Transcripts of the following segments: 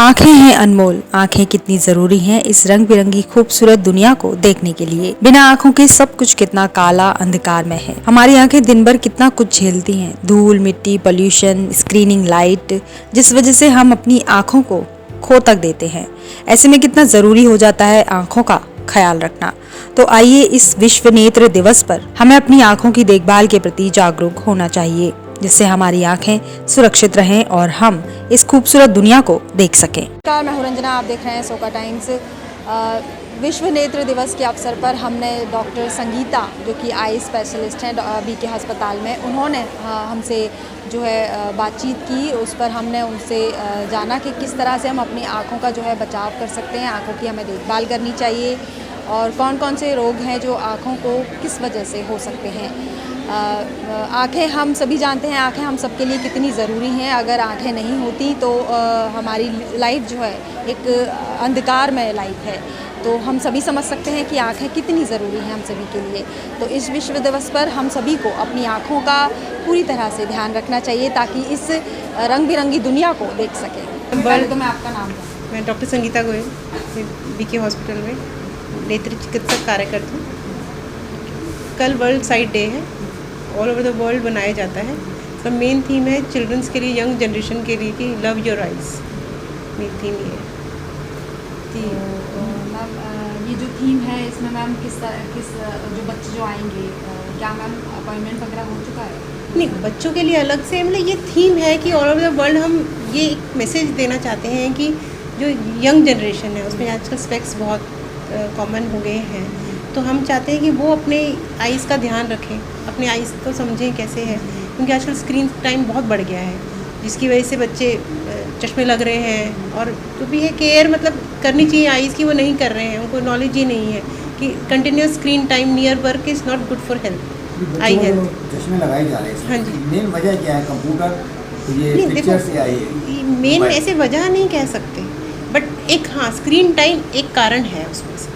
आंखें हैं अनमोल, आंखें कितनी जरूरी हैं इस रंग बिरंगी खूबसूरत दुनिया को देखने के लिए। बिना आंखों के सब कुछ कितना काला अंधकार में है। हमारी आंखें दिन भर कितना कुछ झेलती हैं, धूल मिट्टी, पोल्यूशन, स्क्रीनिंग लाइट, जिस वजह से हम अपनी आंखों को खो तक देते हैं। ऐसे में कितना जरूरी हो जाता है आंखों का ख्याल रखना। तो आइए इस विश्व नेत्र दिवस पर हमें अपनी आंखों की देखभाल के प्रति जागरूक होना चाहिए, जिससे हमारी आंखें सुरक्षित रहें और हम इस खूबसूरत दुनिया को देख सकें। नमस्कार, मैं हूं रंजना, आप देख रहे हैं सोका टाइम्स। विश्व नेत्र दिवस के अवसर पर हमने डॉक्टर संगीता, जो कि आई स्पेशलिस्ट हैं बीके अस्पताल में, उन्होंने हमसे जो है बातचीत की। उस पर हमने उनसे जाना कि किस तरह से हम अपनी आँखों का जो है बचाव कर सकते हैं, आँखों की हमें देखभाल करनी चाहिए और कौन कौन से रोग हैं जो आँखों को किस वजह से हो सकते हैं। आँखें हम सभी जानते हैं, आँखें हम सबके लिए कितनी ज़रूरी हैं। अगर आँखें नहीं होती तो हमारी लाइफ जो है एक अंधकार में लाइफ है। तो हम सभी समझ सकते हैं कि आँखें कितनी ज़रूरी हैं हम सभी के लिए। तो इस विश्व दिवस पर हम सभी को अपनी आँखों का पूरी तरह से ध्यान रखना चाहिए ताकि इस रंग बिरंगी दुनिया को देख सकें। पहले तो मैं आपका नाम बताऊँ। मैं doctor Sangeeta Goyal BK hospital में नेत्र चिकित्सक कार्य करती हूँ। कल वर्ल्ड साइट डे है, ऑल ओवर द वर्ल्ड बनाया जाता है। इसका मेन थीम है चिल्ड्रंस के लिए, यंग जनरेशन के लिए कि love your eyes. Main theme ये है। मैम, ये जो थीम है इसमें मैम किस जो बच्चे जो आएंगे, क्या मैम अपॉइंटमेंट वगैरह हो चुका है? नहीं, बच्चों के लिए अलग से मतलब ये थीम है कि ऑल ओवर द वर्ल्ड हम ये एक मैसेज देना चाहते हैं कि जो यंग जनरेशन है उसमें आजकल स्पेक्स बहुत कॉमन हो गए हैं। तो हम चाहते हैं कि वो अपने आइज़ का ध्यान रखें, अपने आइज़ को समझें कैसे है, क्योंकि आजकल स्क्रीन टाइम बहुत बढ़ गया है, जिसकी वजह से बच्चे चश्मे लग रहे हैं। और जो भी है केयर मतलब करनी चाहिए आइज़ की, वो नहीं कर रहे हैं, उनको नॉलेज ही नहीं है कि continuous screen time near work is not good for health, I health. चश्मे लगाए जा रहे हैं। हाँ जी। मेन वजह क्या है? कंप्यूटर, ये पिक्चर से आई है। मेन ऐसे वजह नहीं कह सकते, बट एक हाँ स्क्रीन टाइम एक कारण है उसमें से।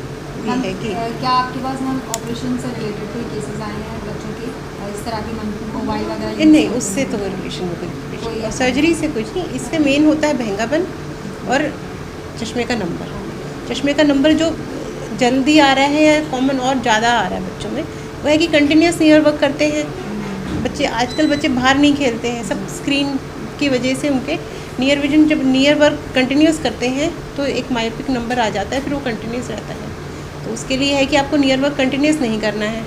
ये है कि क्या आपके पास मैम ऑपरेशन से रिलेटेड कोई केसेस आए हैं बच्चों के इस तरह की मोबाइल वगैरह? नहीं, उससे तो रिलेशन कोई सर्जरी से कुछ नहीं। इससे मेन होता है महंगापन और चश्मे का नंबर। चश्मे का नंबर जो जल्दी आ रहा है या कॉमन और ज़्यादा आ रहा है बच्चों में, वो है कि कंटिन्यूस नियर वर्क करते हैं बच्चे। आजकल बच्चे बाहर नहीं खेलते हैं, सब स्क्रीन की वजह से उनके नियर विजन, जब नियर वर्क कंटिन्यूस करते हैं तो एक मायोपिक नंबर आ जाता है, फिर वो कंटिन्यूस रहता है। तो उसके लिए है कि आपको नियर वर्क कंटिन्यूस नहीं करना है,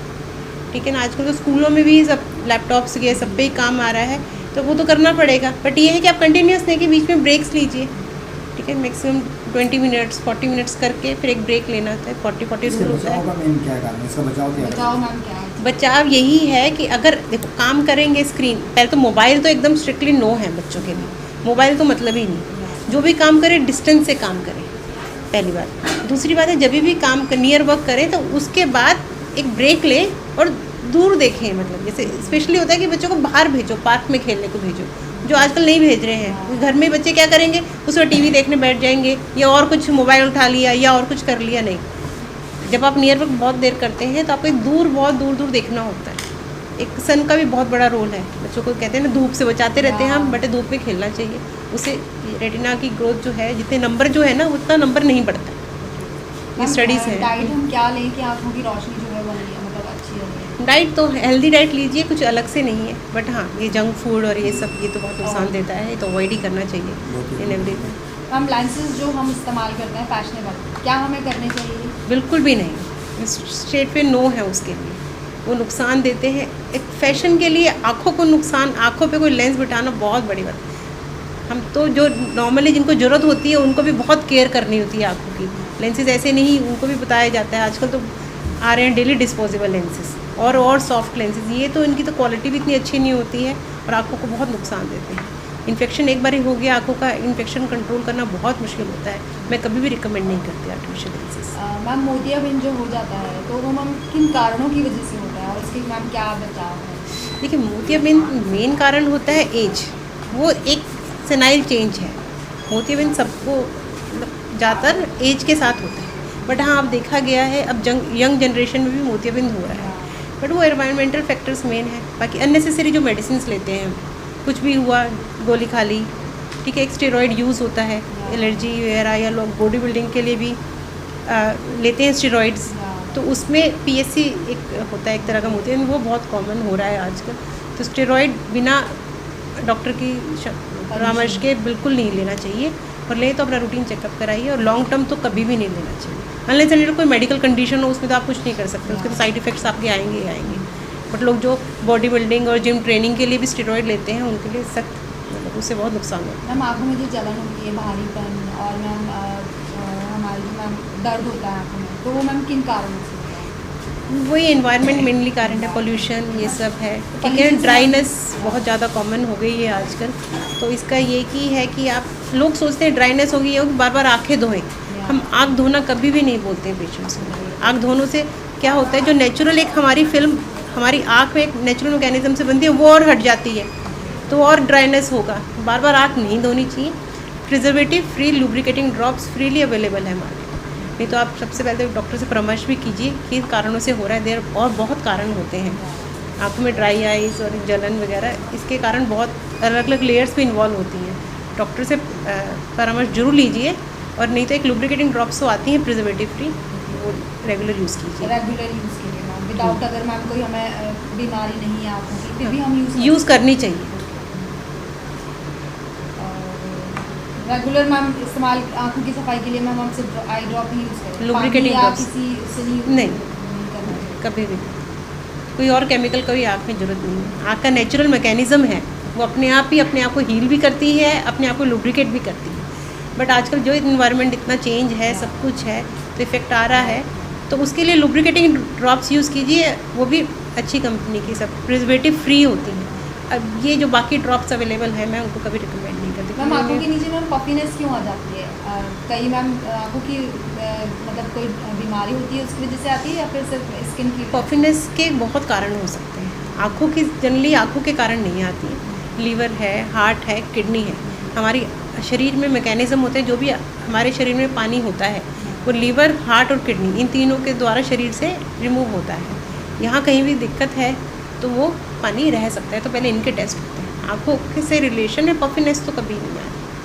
ठीक है ना। आजकल तो स्कूलों में भी सब लैपटॉप्स के सब पे ही काम आ रहा है, तो वो तो करना पड़ेगा। बट ये है कि आप कंटिन्यूस नहीं कि बीच में ब्रेक्स लीजिए, ठीक है। मैक्सिमम 20 मिनट्स 40 मिनट्स करके फिर एक ब्रेक लेना होता है। 40 रूल होता है। बचाव यही है कि अगर देखो काम करेंगे स्क्रीन, पहले तो मोबाइल तो एकदम स्ट्रिक्टली नो है बच्चों के लिए, मोबाइल तो मतलब ही नहीं। जो भी काम करें डिस्टेंस से काम करें, पहली बात। दूसरी बात है जब भी काम नियर वर्क करें तो उसके बाद एक ब्रेक लें और दूर देखें। मतलब जैसे स्पेशली होता है कि बच्चों को बाहर भेजो, पार्क में खेलने को भेजो, जो आजकल नहीं भेज रहे हैं। घर में बच्चे क्या करेंगे, उसमें टीवी देखने बैठ जाएंगे या और कुछ मोबाइल उठा लिया या और कुछ कर लिया। नहीं, जब आप नियर वर्क बहुत देर करते हैं तो आपको एक बहुत दूर दूर देखना होता है। एक सन का भी बहुत बड़ा रोल है। बच्चों को कहते हैं ना धूप से बचाते रहते हैं हम, बट धूप में खेलना चाहिए। उससे रेटिना की ग्रोथ जो है, जितने नंबर जो है ना उतना नंबर नहीं बढ़ता। ये स्टडीज़ है। डाइट हम क्या लें कि आँखों की रोशनी जो है वो मतलब अच्छी रहे? डाइट तो हेल्दी डाइट लीजिए, कुछ अलग से नहीं है। बट हाँ, ये जंक फूड और ये सब ये तो बहुत नुकसान देता है, तो अवॉइड ही करना चाहिए इन एवरीथिंग। हम लेंसेज जो हम इस्तेमाल करते हैं फैशनेबल, क्या हमें करने चाहिए? बिल्कुल भी नहीं, स्ट्रेट पे नो है उसके लिए। वो नुकसान देते हैं। एक फैशन के लिए आँखों को नुकसान, आँखों पे कोई लेंस बिठाना बहुत बड़ी बात। हम तो जो नॉर्मली जिनको ज़रूरत होती है उनको भी बहुत केयर करनी होती है आँखों की। लेंसेज ऐसे नहीं, उनको भी बताया जाता है। आजकल तो आ रहे हैं डेली डिस्पोजेबल लेंसेज और सॉफ्ट लेंसेज। ये तो इनकी तो क्वालिटी भी इतनी अच्छी नहीं होती है और आँखों को बहुत नुकसान देते हैं। इन्फेक्शन एक बार ही हो गया आँखों का, इन्फेक्शन कंट्रोल करना बहुत मुश्किल होता है। मैं कभी भी रिकमेंड नहीं करती आर्टिफिशियल लेंसेज। मैम, मोतियाबिंद जो हो जाता है तो वो मैम किन कारणों की वजह से होता है और इसके मैम क्या बचाव है? देखिए, मोतियाबिंद मेन कारण होता है एज। वो एक सेनाइल चेंज है। मोतियाबिंद सबको ज़्यादातर एज के साथ होता है, बट हाँ अब देखा गया है अब यंग जनरेशन में भी मोतियाबिंद हो रहा है। बट वो एनवायरमेंटल फैक्टर्स मेन है। बाकी अननेसेसरी जो मेडिसिन लेते हैं, कुछ भी हुआ गोली खा ली, ठीक है। एक स्टेरॉइड यूज़ होता है एलर्जी वगैरह, या लोग बॉडी बिल्डिंग के लिए भी लेते हैं स्टेरॉइड्स, तो उसमें पीएससी एक होता है, एक तरह का मोती, वो बहुत कॉमन हो रहा है आजकल। तो स्टेरॉइड बिना डॉक्टर की परामर्श के बिल्कुल नहीं लेना चाहिए, और ले तो अपना रूटीन चेकअप कराइए, और लॉन्ग टर्म तो कभी भी नहीं लेना चाहिए। अनलेस एंड कोई मेडिकल कंडीशन हो, उसमें तो आप कुछ नहीं कर सकते, उसके तो साइड इफेक्ट्स आपके आएंगे ही आएंगे। बट लोग जो बॉडी बिल्डिंग और जिम ट्रेनिंग के लिए भी स्टेरॉइड लेते हैं, उनके लिए सख्त मतलब उससे बहुत नुकसान होता है। मैम आँखों में जो जलन होती है, बाहरीपन, और मैम हमारी मैम दर्द होता है आँखों में, तो वो मैम किन कारणों से होता है? वही एनवायरनमेंट मेनली कारण है, पोल्यूशन ये सब है, ठीक है। ड्राइनेस बहुत ज़्यादा कॉमन हो गई है आजकल। तो इसका ये की है कि आप लोग सोचते हैं ड्राइनेस होगी है, बार बार आँखें धोएं। हम आँख धोना कभी भी नहीं बोलते हैं पेशेंट्स को। आँख धोने से क्या होता है, जो नेचुरल एक हमारी फिल्म हमारी आँख में एक नेचुरल मैकेनिज्म से बनती है, वो और हट जाती है, तो और ड्राइनेस होगा। बार बार आँख नहीं धोनी चाहिए। Preservative free lubricating drops freely available है हमारे। नहीं तो आप सबसे पहले डॉक्टर से परामर्श भी कीजिए किन कारणों से हो रहा है। देर और बहुत कारण होते हैं आँखों में, ड्राई आइज़ और जलन वगैरह, इसके कारण बहुत अलग अलग लेयर्स भी इन्वॉल्व होती हैं। डॉक्टर से परामर्श जरूर लीजिए, और नहीं तो एक लुब्रिकेटिंग ड्रॉप्स तो आती हैं प्रिजर्वेटिव फ्री, वो रेगुलर यूज़ कीजिए। रेगुलर यूज़ के लिए मैम, विदाउट अगर मैम कोई हमें बीमारी नहीं है आँखों की, फिर भी हम यूज़ करनी चाहिए। रेगुलर मैम इस्तेमाल आँखों की सफाई के लिए मैम हम सिर्फ आई ड्रॉप ही यूज़ करें, लुब्रिकेटिंग पानी या ड्रॉप्स किसी से नहीं, करना है। कभी भी कोई और केमिकल का भी आँख में ज़रूरत नहीं है। आँख का नेचुरल मैकेनिज़्म है, वो अपने आप ही अपने आप को हील भी करती है, अपने आप को लुब्रिकेट भी करती है। बट आजकल जो इन्वायरमेंट इतना चेंज है, सब कुछ है, तो इफेक्ट आ रहा है, तो उसके लिए लुब्रिकेटिंग ड्रॉप्स यूज़ कीजिए, वो भी अच्छी कंपनी की, सब प्रिजर्वेटिव फ्री होती हैं। अब ये जो बाकी ड्रॉप्स अवेलेबल है, मैं उनको कभी रिकमेंड नहीं करती। मैम आँखों के नीचे मैम पफीनेस क्यों आ जाती है? कई मैम आँखों की मतलब कोई बीमारी होती है उसकी वजह से आती है, या फिर सिर्फ स्किन की? पफिनेस के बहुत कारण हो सकते हैं। आँखों की जनरली आँखों के कारण नहीं आती है। लीवर है, हार्ट है, किडनी है, हमारी शरीर में मैकेनिज़्म होते हैं, जो भी हमारे शरीर में पानी होता है वो लीवर, हार्ट और किडनी, इन तीनों के द्वारा शरीर से रिमूव होता है। यहाँ कहीं भी दिक्कत है तो वो पानी रह सकता है, तो पहले इनके टेस्ट होते हैं। आँखों से रिलेशन में पफिनेस तो कभी नहीं आता।